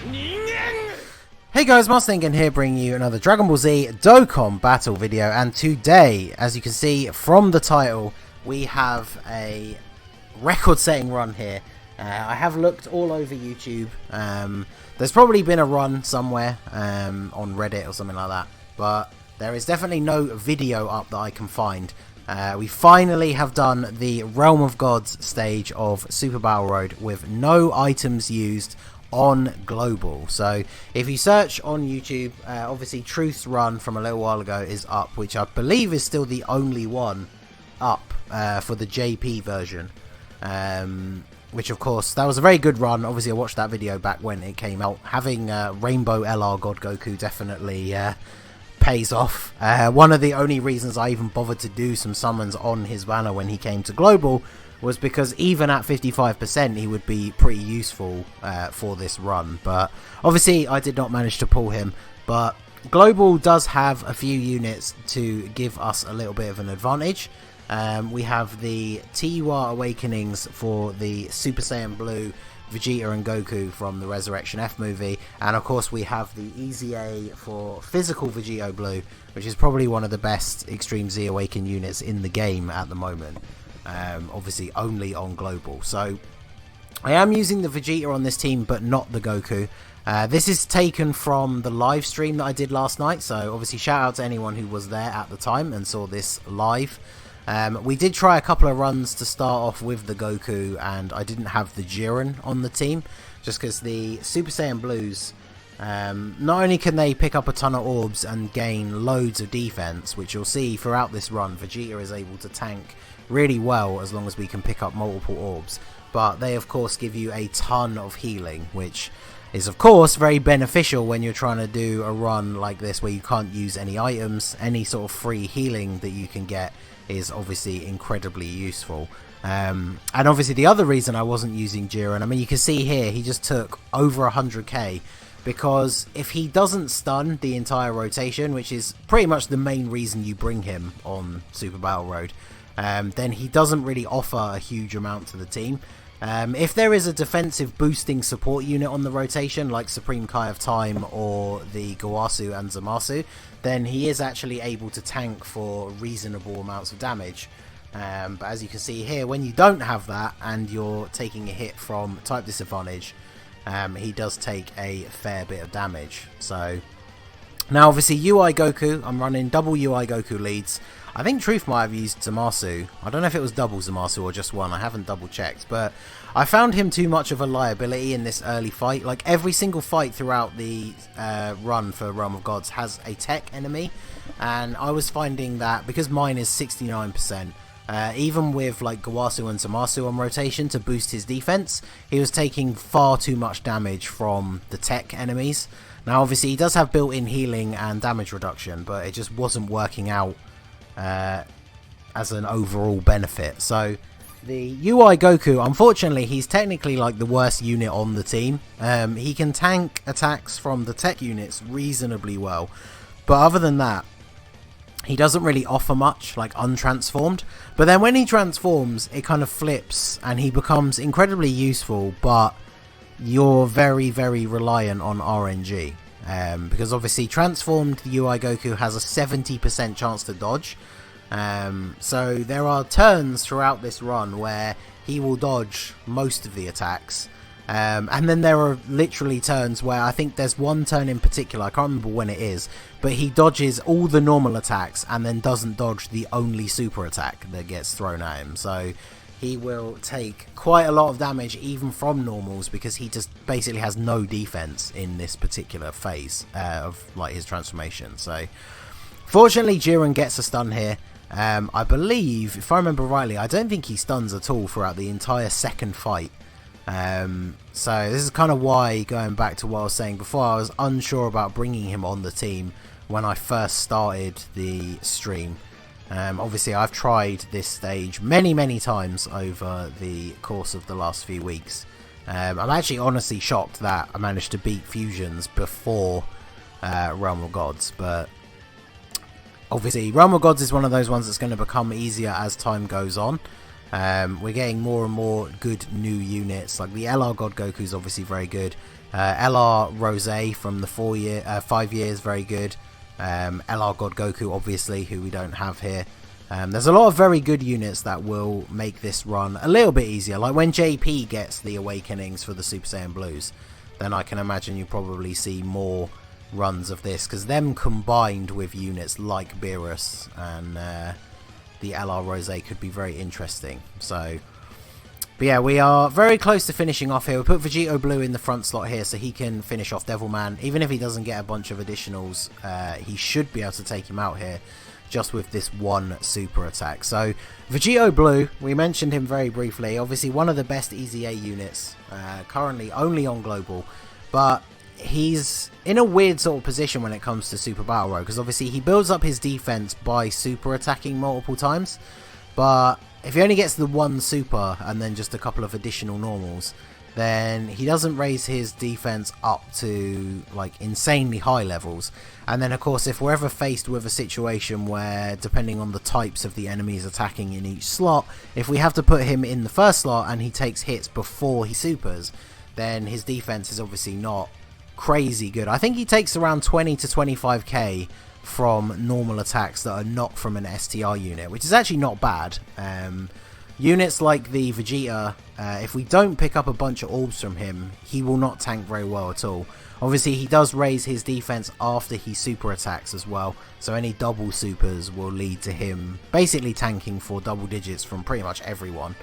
Ningen! Hey guys, Ningen here, bringing you another Dragon Ball Z Dokkan battle video, and today, as you can see from the title, we have a record-setting run here. I have looked all over YouTube. There's probably been a run somewhere on Reddit or something like that, but there is definitely no video up that I can find. We finally have done the Realm of Gods stage of Super Battle Road with no items used on global. So if you search on YouTube, obviously Truth's run from a little while ago is up, which I believe is still the only one up for the JP version, which of course that was a very good run. Obviously I watched that video back when it came out. Having Rainbow LR God Goku definitely pays off. One of the only reasons I even bothered to do some summons on his banner when he came to global was because even at 55% he would be pretty useful for this run. But obviously I did not manage to pull him, but global does have a few units to give us a little bit of an advantage. We have the TUR Awakenings for the Super Saiyan Blue Vegeta and Goku from the Resurrection F movie, and of course we have the EZA for physical Vegito Blue, which is probably one of the best Extreme Z Awaken units in the game at the moment. Obviously only on global. So I am using the Vegeta on this team, but not the Goku. This is taken from the live stream that I did last night, so obviously shout out to anyone who was there at the time and saw this live. We did try a couple of runs to start off with the Goku, and I didn't have the Jiren on the team, just because the Super Saiyan Blues, not only can they pick up a ton of orbs and gain loads of defense, which you'll see throughout this run, Vegeta is able to tank really well as long as we can pick up multiple orbs, but they of course give you a ton of healing, which is of course very beneficial when you're trying to do a run like this where you can't use any items. Any sort of free healing that you can get is obviously incredibly useful. And obviously the other reason I wasn't using Jiren, I mean you can see here he just took over 100k, because if he doesn't stun the entire rotation, which is pretty much the main reason you bring him on Super Battle Road, then he doesn't really offer a huge amount to the team. If there is a defensive boosting support unit on the rotation, like Supreme Kai of Time or the Gawasu and Zamasu, then he is actually able to tank for reasonable amounts of damage. But as you can see here, when you don't have that and you're taking a hit from type disadvantage, he does take a fair bit of damage. So now obviously UI Goku, I'm running double UI Goku leads. I think Truth might have used Zamasu. I don't know if it was double Zamasu or just one. I haven't double checked, but I found him too much of a liability in this early fight. Like every single fight throughout the run for Realm of Gods has a tech enemy, and I was finding that because mine is 69%, even with like Gawasu and Zamasu on rotation to boost his defense, he was taking far too much damage from the tech enemies. Now obviously he does have built-in healing and damage reduction, but it just wasn't working out as an overall benefit. So the UI Goku, unfortunately, he's technically like the worst unit on the team. He can tank attacks from the tech units reasonably well, but other than that, he doesn't really offer much, like untransformed. But then when he transforms, it kind of flips and he becomes incredibly useful, but you're very, very reliant on RNG. Because obviously transformed UI Goku has a 70% chance to dodge. So there are turns throughout this run where he will dodge most of the attacks. And then there are literally turns where I think there's one turn in particular, I can't remember when it is, but he dodges all the normal attacks and then doesn't dodge the only super attack that gets thrown at him. So he will take quite a lot of damage even from normals, because he just basically has no defense in this particular phase of like his transformation. So fortunately Jiren gets a stun here. I believe, if I remember rightly, I don't think he stuns at all throughout the entire second fight. So this is kind of why, going back to what I was saying before, I was unsure about bringing him on the team when I first started the stream. Obviously I've tried this stage many times over the course of the last few weeks. I'm actually honestly shocked that I managed to beat Fusions before Realm of Gods, but obviously Realm of Gods is one of those ones that's going to become easier as time goes on. We're getting more and more good new units, like the LR God Goku is obviously very good. LR Rose from the 5 years, very good. LR God Goku, obviously, who we don't have here. There's a lot of very good units that will make this run a little bit easier. Like when JP gets the Awakenings for the Super Saiyan Blues, then I can imagine you probably see more runs of this, because them combined with units like Beerus and the LR Rose could be very interesting. So, but yeah, we are very close to finishing off here. We put Vegito Blue in the front slot here so he can finish off Devilman. Even if he doesn't get a bunch of additionals, he should be able to take him out here just with this one super attack. So Vegito Blue, we mentioned him very briefly, obviously one of the best EZA units, currently only on Global, but he's in a weird sort of position when it comes to Super Battle Road, because obviously he builds up his defense by super attacking multiple times, but if he only gets the one super and then just a couple of additional normals, then he doesn't raise his defense up to like insanely high levels. And then of course, if we're ever faced with a situation where, depending on the types of the enemies attacking in each slot, if we have to put him in the first slot and he takes hits before he supers, then his defense is obviously not crazy good. I think he takes around 20 to 25k from normal attacks that are not from an STR unit, which is actually not bad. Units like the Vegeta, if we don't pick up a bunch of orbs from him, he will not tank very well at all. Obviously, he does raise his defense after he super attacks as well, so any double supers will lead to him basically tanking for double digits from pretty much everyone.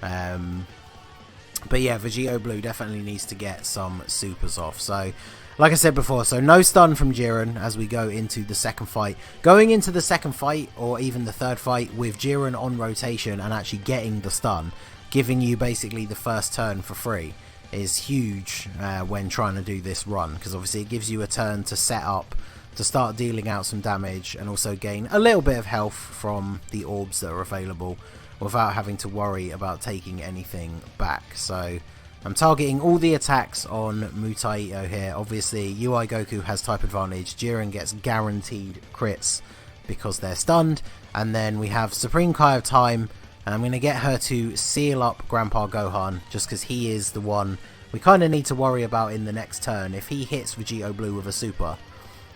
But yeah, Vegito Blue definitely needs to get some supers off. So, like I said before, so no stun from Jiren as we go into the second fight. Going into the second fight, or even the third fight, with Jiren on rotation and actually getting the stun, giving you basically the first turn for free, is huge when trying to do this run, because obviously it gives you a turn to set up, to start dealing out some damage, and also gain a little bit of health from the orbs that are available, without having to worry about taking anything back. So I'm targeting all the attacks on Mutaito here. Obviously UI Goku has type advantage, Jiren gets guaranteed crits because they're stunned, and then we have Supreme Kai of Time, and I'm going to get her to seal up Grandpa Gohan just because he is the one we kind of need to worry about in the next turn. If he hits Vegito Blue with a super,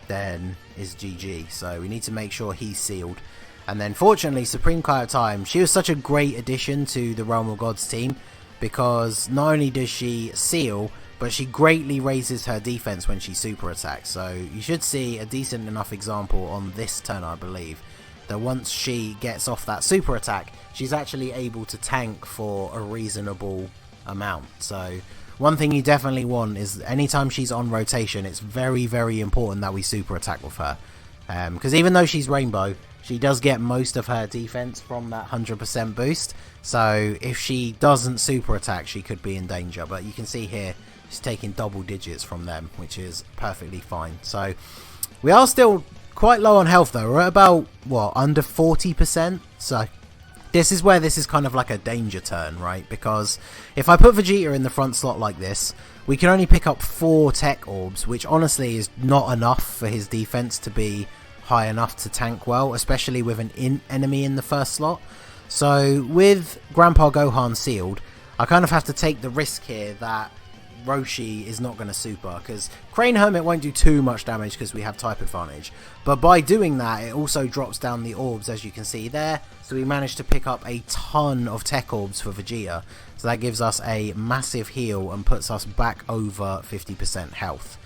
then is GG, so we need to make sure he's sealed. And then fortunately, Supreme Kai of Time, she was such a great addition to the Realm of Gods team, because not only does she seal, but she greatly raises her defense when she super attacks. So you should see a decent enough example on this turn, I believe, that once she gets off that super attack, she's actually able to tank for a reasonable amount. So one thing you definitely want is anytime she's on rotation, it's very, very important that we super attack with her. Because even though she's Rainbow, she does get most of her defense from that 100% boost. So if she doesn't super attack, she could be in danger. But you can see here, she's taking double digits from them, which is perfectly fine. So we are still quite low on health though. We're at about, what, under 40%? So this is where this is kind of like a danger turn, right? Because if I put Vegeta in the front slot like this, we can only pick up 4 tech orbs, which honestly is not enough for his defense to be high enough to tank well, especially with an enemy in the first slot. So with Grandpa Gohan sealed, I kind of have to take the risk here that Roshi is not going to super, because Crane Hermit won't do too much damage because we have type advantage, but by doing that it also drops down the orbs, as you can see there. So we managed to pick up a ton of tech orbs for Vegeta, so that gives us a massive heal and puts us back over 50% health.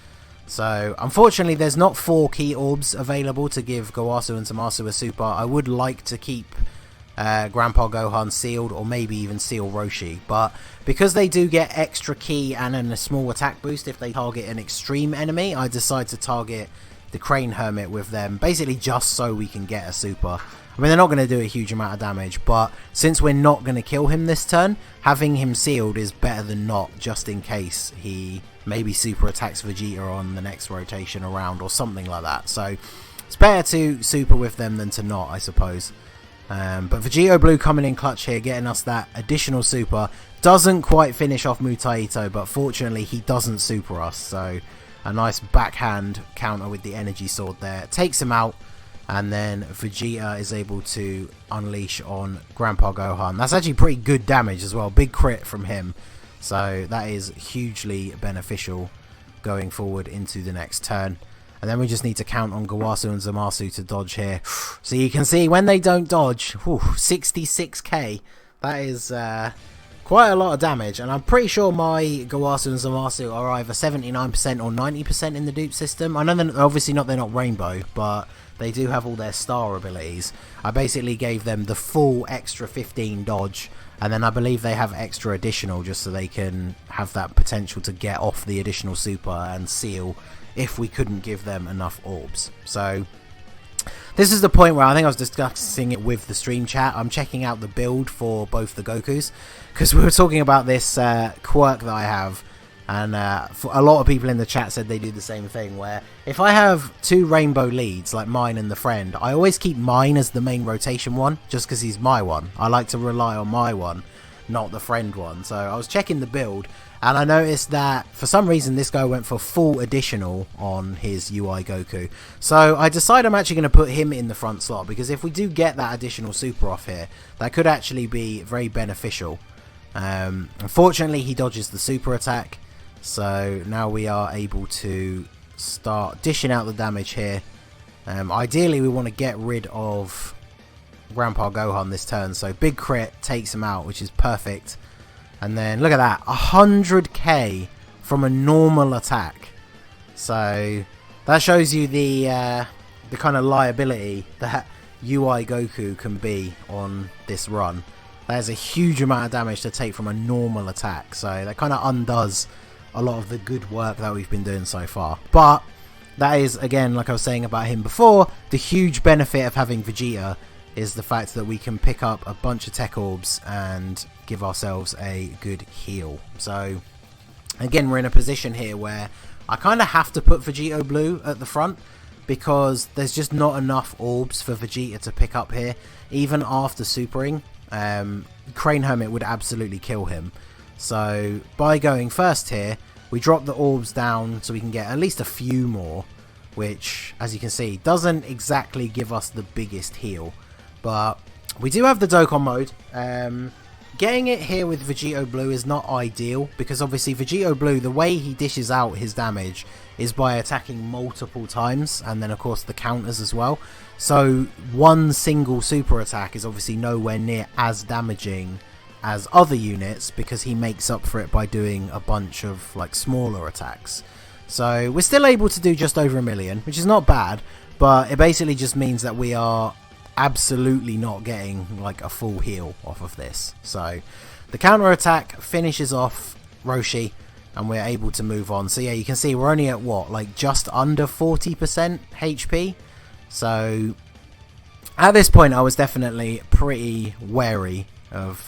So unfortunately there's not 4 key orbs available to give Gowasu and Zamasu a super. I would like to keep Grandpa Gohan sealed, or maybe even seal Roshi, but because they do get extra ki and a small attack boost if they target an extreme enemy, I decide to target the Crane Hermit with them, basically just so we can get a super. I mean, they're not going to do a huge amount of damage, but since we're not going to kill him this turn, having him sealed is better than not, just in case he maybe super attacks Vegeta on the next rotation around or something like that. So it's better to super with them than to not, I suppose. But Vegito Blue coming in clutch here, getting us that additional super. Doesn't quite finish off Mutaito, but fortunately he doesn't super us. So a nice backhand counter with the energy sword there. Takes him out. and then Vegeta is able to unleash on Grandpa Gohan. That's actually pretty good damage as well, big crit from him, so that is hugely beneficial going forward into the next turn. And then we just need to count on Gawasu and Zamasu to dodge here. So you can see when they don't dodge, 66k, that is quite a lot of damage. And I'm pretty sure my Gawasu and Zamasu are either 79% or 90% in the dupe system. I know they're obviously they're not rainbow, but they do have all their star abilities. I basically gave them the full extra 15 dodge, and then I believe they have extra additional just so they can have that potential to get off the additional super and seal if we couldn't give them enough orbs. So this is the point where I think I was discussing it with the stream chat. I'm checking out the build for both the Gokus, because we were talking about this quirk that I have, and for a lot of people in the chat said they do the same thing, where if I have two rainbow leads like mine and the friend, I always keep mine as the main rotation one just because he's my one. I like to rely on my one, not the friend one. So I was checking the build, and I noticed that for some reason this guy went for full additional on his UI Goku. So I decided I'm actually going to put him in the front slot, because if we do get that additional super off here, that could actually be very beneficial. Unfortunately, he dodges the super attack, so now we are able to start dishing out the damage here. Ideally, we want to get rid of Grandpa Gohan this turn, so big crit takes him out, which is perfect. And then look at that, 100k from a normal attack. So that shows you the kind of liability that UI Goku can be on this run. That is a huge amount of damage to take from a normal attack, so that kind of undoes a lot of the good work that we've been doing so far. But that is, again, like I was saying about him before, the huge benefit of having Vegeta is the fact that we can pick up a bunch of tech orbs and give ourselves a good heal. So again, we're in a position here where I kind of have to put Vegito Blue at the front, because there's just not enough orbs for Vegeta to pick up here. Even after supering, Crane Hermit would absolutely kill him. So by going first here, we drop the orbs down so we can get at least a few more, which, as you can see, doesn't exactly give us the biggest heal. But we do have the Dokkan mode. Getting it here with Vegito Blue is not ideal, because obviously Vegito Blue, the way he dishes out his damage is by attacking multiple times, and then of course the counters as well. So one single super attack is obviously nowhere near as damaging as other units, because he makes up for it by doing a bunch of like smaller attacks. So we're still able to do just over 1 million, which is not bad, but it basically just means that we are absolutely not getting like a full heal off of this. So the counter attack finishes off Roshi, and we're able to move on. So yeah, you can see we're only at what, like just under 40% HP. So at this point I was definitely pretty wary of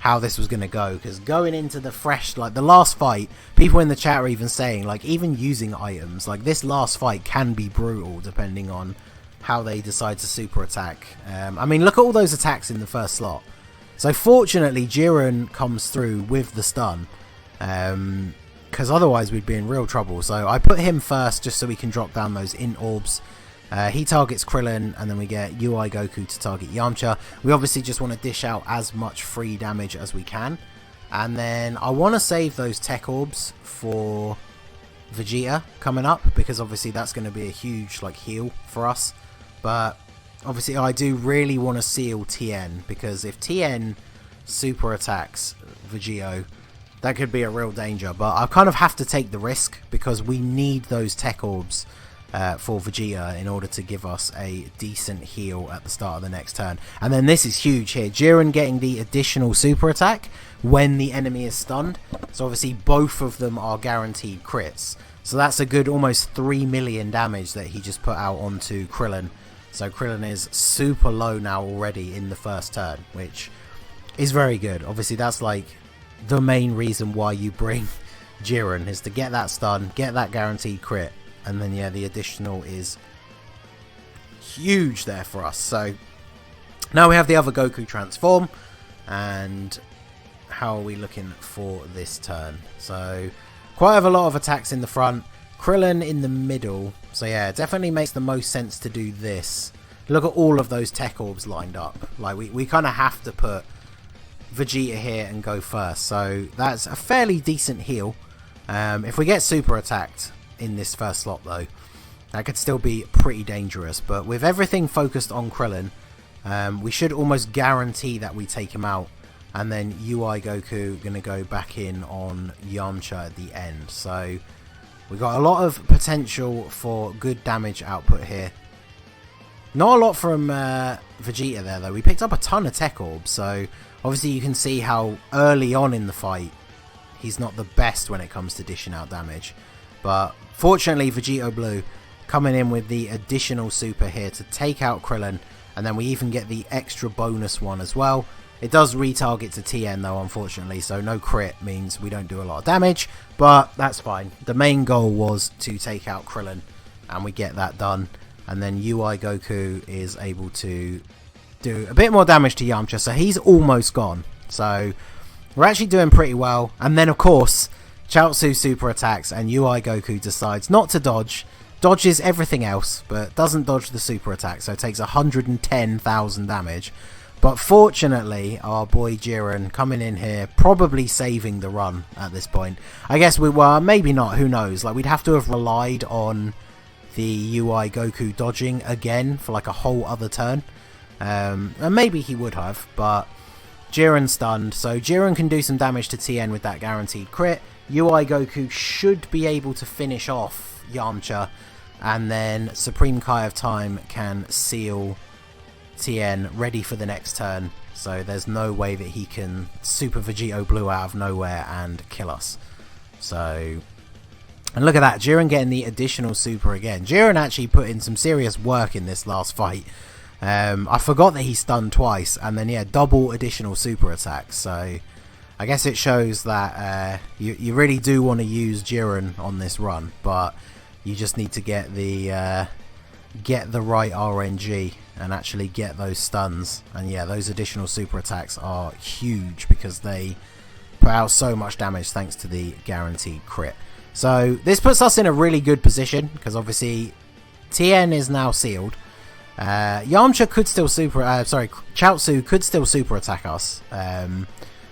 how this was going to go, because going into the fresh, like the last fight, people in the chat are even saying like even using items, like this last fight can be brutal depending on how they decide to super attack. I mean, look at all those attacks in the first slot. So fortunately Jiren comes through with the stun, because otherwise we'd be in real trouble. So I put him first just so we can drop down those int orbs. He targets Krillin, and then we get UI Goku to target Yamcha. We obviously just want to dish out as much free damage as we can, and then I want to save those tech orbs for Vegeta coming up, because obviously that's going to be a huge like heal for us. But obviously I do really want to seal TN, because if TN super attacks Vegito, that could be a real danger. But I kind of have to take the risk, because we need those tech orbs for Vegeta in order to give us a decent heal at the start of the next turn. And then this is huge here, Jiren getting the additional super attack when the enemy is stunned. So obviously both of them are guaranteed crits. So that's a good almost 3 million damage that he just put out onto Krillin. So Krillin is super low now already in the first turn, which is very good. Obviously that's like the main reason why you bring Jiren, is to get that stun, get that guaranteed crit, and then yeah, the additional is huge there for us. So now we have the other Goku transform, and how are we looking for this turn? So quite have a lot of attacks in the front. Krillin in the middle. So yeah, it definitely makes the most sense to do this. Look at all of those tech orbs lined up. Like, we kind of have to put Vegeta here and go first. So that's a fairly decent heal. If we get super attacked in this first slot though, that could still be pretty dangerous. But with everything focused on Krillin, we should almost guarantee that we take him out. And then UI Goku going to go back in on Yamcha at the end. So we've got a lot of potential for good damage output here. Not a lot from Vegeta there though. We picked up a ton of tech orbs, so obviously you can see how early on in the fight he's not the best when it comes to dishing out damage. But fortunately Vegito Blue coming in with the additional super here to take out Krillin, and then we even get the extra bonus one as well. It does retarget to TN though, unfortunately, so no crit means we don't do a lot of damage, but that's fine. The main goal was to take out Krillin, and we get that done. And then UI Goku is able to do a bit more damage to Yamcha, so he's almost gone. So we're actually doing pretty well. And then of course Chaozu super attacks and UI Goku decides not to dodge. Dodges everything else, but doesn't dodge the super attack, so it takes 110,000 damage. But fortunately, our boy Jiren coming in here, probably saving the run at this point. I guess we were, maybe not, who knows. Like, we'd have to have relied on the UI Goku dodging again for like a whole other turn. And maybe he would have, but Jiren stunned, so Jiren can do some damage to TN with that guaranteed crit. UI Goku should be able to finish off Yamcha, and then Supreme Kai of Time can seal TN ready for the next turn, so there's no way that he can Super Vegito Blue out of nowhere and kill us. So, and look at that, Jiren getting the additional super again. Jiren actually put in some serious work in this last fight. I forgot that he stunned twice, and then yeah, double additional super attacks. So I guess it shows that you really do want to use Jiren on this run, but you just need to get the right RNG and actually get those stuns. And yeah, those additional super attacks are huge because they put out so much damage thanks to the guaranteed crit. So this puts us in a really good position because obviously TN is now sealed. Yamcha could still Chaozu could still super attack us,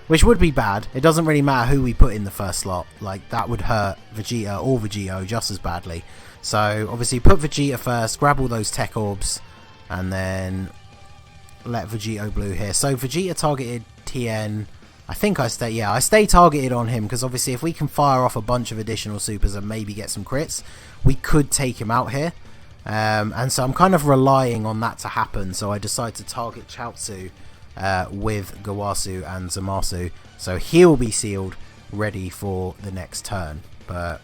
which would be bad. It doesn't really matter who we put in the first slot, like that would hurt Vegeta or Vegito just as badly. So obviously put Vegeta first, grab all those tech orbs, and then let Vegito Blue here. So Vegeta targeted TN. I think I stay targeted on him because obviously if we can fire off a bunch of additional supers and maybe get some crits, we could take him out here. And so I'm kind of relying on that to happen, so I decide to target Chaozu with Gawasu and Zamasu, so he'll be sealed ready for the next turn. But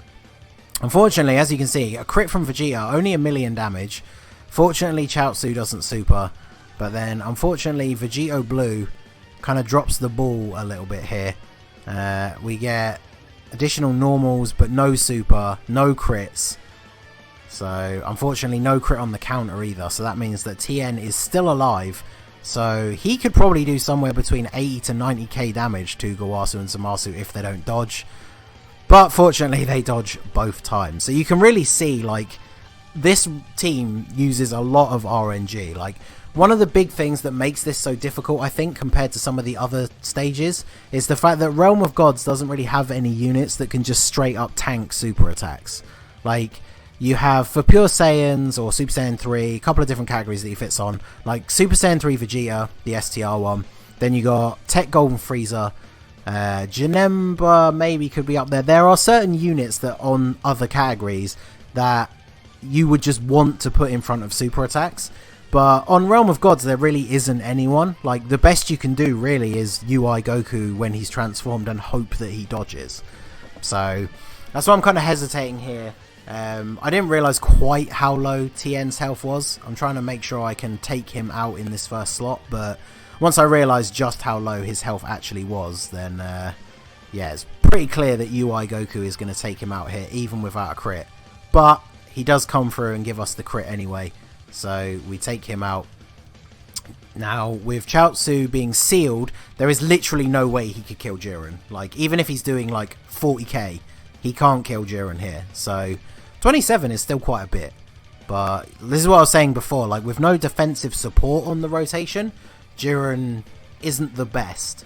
unfortunately, as you can see, a crit from Vegeta, only 1,000,000 damage. Fortunately Chaozu doesn't super, but then unfortunately Vegito Blue kind of drops the ball a little bit here. We get additional normals but no super, no crits. So unfortunately no crit on the counter either, so that means that TN is still alive. So he could probably do somewhere between 80 to 90k damage to Gawasu and Zamasu if they don't dodge. But fortunately they dodge both times. So you can really see like this team uses a lot of RNG. Like one of the big things that makes this so difficult, I think, compared to some of the other stages, is the fact that Realm of Gods doesn't really have any units that can just straight up tank super attacks. Like, you have, for Pure Saiyans or Super Saiyan 3, a couple of different categories that he fits on. Like Super Saiyan 3 Vegeta, the STR one. Then you got Tech Golden Frieza. Janemba maybe could be up there. There are certain units that on other categories that you would just want to put in front of super attacks. But on Realm of Gods, there really isn't anyone. Like, the best you can do, really, is UI Goku when he's transformed and hope that he dodges. So, that's why I'm kind of hesitating here. I didn't realise quite how low TN's health was. I'm trying to make sure I can take him out in this first slot. But once I realised just how low his health actually was, then, yeah, it's pretty clear that UI Goku is going to take him out here, even without a crit. But he does come through and give us the crit anyway. So we take him out. Now, with Chaozu being sealed, there is literally no way he could kill Jiren. Like, even if he's doing like 40k, he can't kill Jiren here. So 27 is still quite a bit. But this is what I was saying before, like with no defensive support on the rotation, Jiren isn't the best.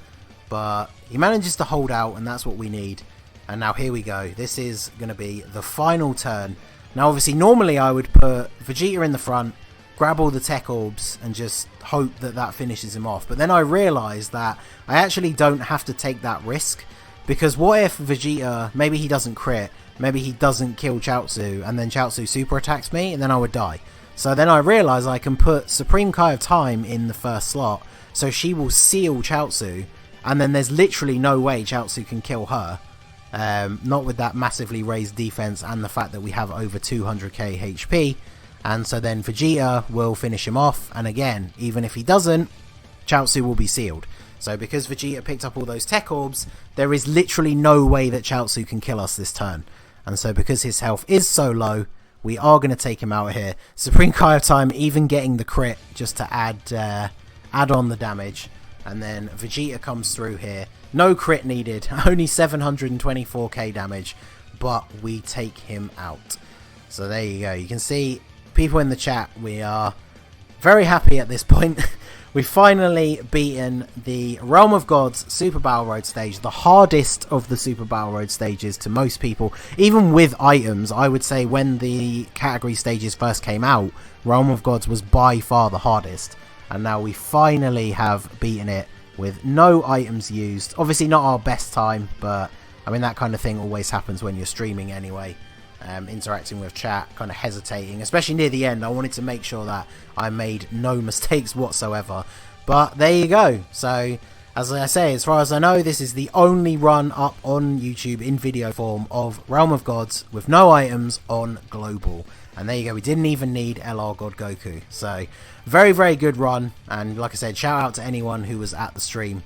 But he manages to hold out, and that's what we need. And now here we go. This is going to be the final turn. Now obviously normally I would put Vegeta in the front, grab all the tech orbs and just hope that that finishes him off. But then I realised that I actually don't have to take that risk. Because what if Vegeta, maybe he doesn't crit, maybe he doesn't kill Chaozu, and then Chaozu super attacks me, and then I would die. So then I realise I can put Supreme Kai of Time in the first slot, so she will seal Chaozu, and then there's literally no way Chaozu can kill her. Not with that massively raised defense and the fact that we have over 200k HP. And so then Vegeta will finish him off, and again, even if he doesn't, Chaozu will be sealed. So because Vegeta picked up all those tech orbs, there is literally no way that Chaozu can kill us this turn. And so because his health is so low, we are going to take him out here. Supreme Kai of Time even getting the crit just to add on the damage. And then Vegeta comes through here. No crit needed, only 724k damage, but we take him out. So there you go. You can see people in the chat, we are very happy at this point. We've finally beaten the Realm of Gods Super Battle Road stage, the hardest of the Super Battle Road stages to most people. Even with items, I would say when the category stages first came out, Realm of Gods was by far the hardest. And now we finally have beaten it with no items used. Obviously not our best time, but I mean that kind of thing always happens when you're streaming anyway. Interacting with chat, kind of hesitating, especially near the end. I wanted to make sure that I made no mistakes whatsoever. But there you go. So as I say, as far as I know, this is the only run up on YouTube in video form of Realm of Gods with no items on global. And there you go, we didn't even need LR God Goku. So very, very good run. And like I said, shout out to anyone who was at the stream.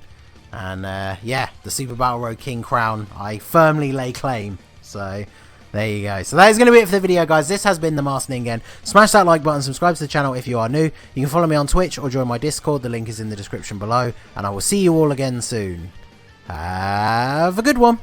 And yeah, the Super Battle Road King crown, I firmly lay claim. So there you go. So that is going to be it for the video, guys. This has been the Masked Ningen. Smash that like button, subscribe to the channel if you are new. You can follow me on Twitch or join my Discord. The link is in the description below. And I will see you all again soon. Have a good one.